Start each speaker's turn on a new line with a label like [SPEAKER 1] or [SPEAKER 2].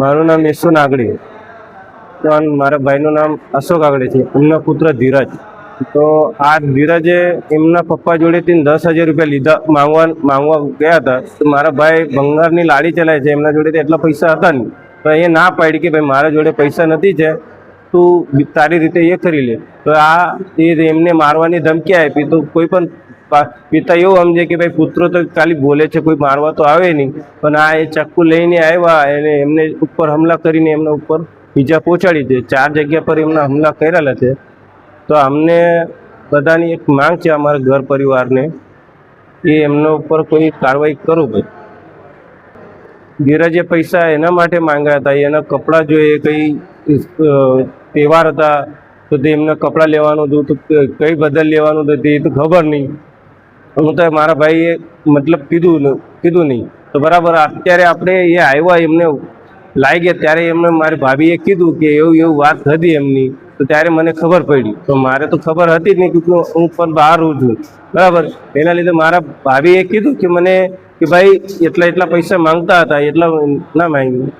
[SPEAKER 1] મારું નામ યશુ નાગડી તો મારા ભાઈનું નામ અશોક આગળી છે. એમના પુત્ર ધીરજ. તો આ ધીરજે એમના પપ્પા જોડેથી 10,000 રૂપિયા લીધા માંગવા ગયા હતા. તો મારા ભાઈ ભંગારની લાડી ચલાવે છે, એમના જોડે એટલા પૈસા હતા નહીં. તો એ ના પાડી કે ભાઈ મારા જોડે પૈસા નથી છે, તું તારી રીતે એ કરી લે. તો એમને મારવાની ધમકી આપી. તો કોઈ પણ પિતા એવું સમજે કે ભાઈ પુત્રો તો ખાલી બોલે છે, કોઈ મારવા તો આવે નહીં. પણ આ એ ચક્કુ લઈને આવ્યા અને એમને ઉપર હુમલા કરીને એમના ઉપર બીજા પહોંચાડી દે. 4 જગ્યા પર એમના હુમલા કરેલા છે. તો અમને બધાની એક માંગ છે, અમારા ઘર પરિવારને, કે એમના ઉપર કોઈ કાર્યવાહી કરો. ભાઈ ધીરજે પૈસા એના માટે માંગ્યા હતા, એના કપડાં જોઈએ, કંઈ તહેવાર હતા તો તે એમને કપડાં લેવાનું હતું, તો કઈ બદલ લેવાનું હતું તે તો ખબર નહીં. હું તો મારા ભાઈએ મતલબ કીધું નહીં. તો બરાબર અત્યારે આપણે એ આવ્યા એમને લાવી ગયા ત્યારે એમને મારી ભાભીએ કીધું કે એવું વાત હતી એમની. તો ત્યારે મને ખબર પડી. તો મારે તો ખબર હતી જ નહીં કે હું પણ બહાર રહું છું, બરાબર. એના લીધે મારા ભાભીએ કીધું કે મને કે ભાઈ એટલા પૈસા માંગતા હતા, એટલા ના માંગ્યું.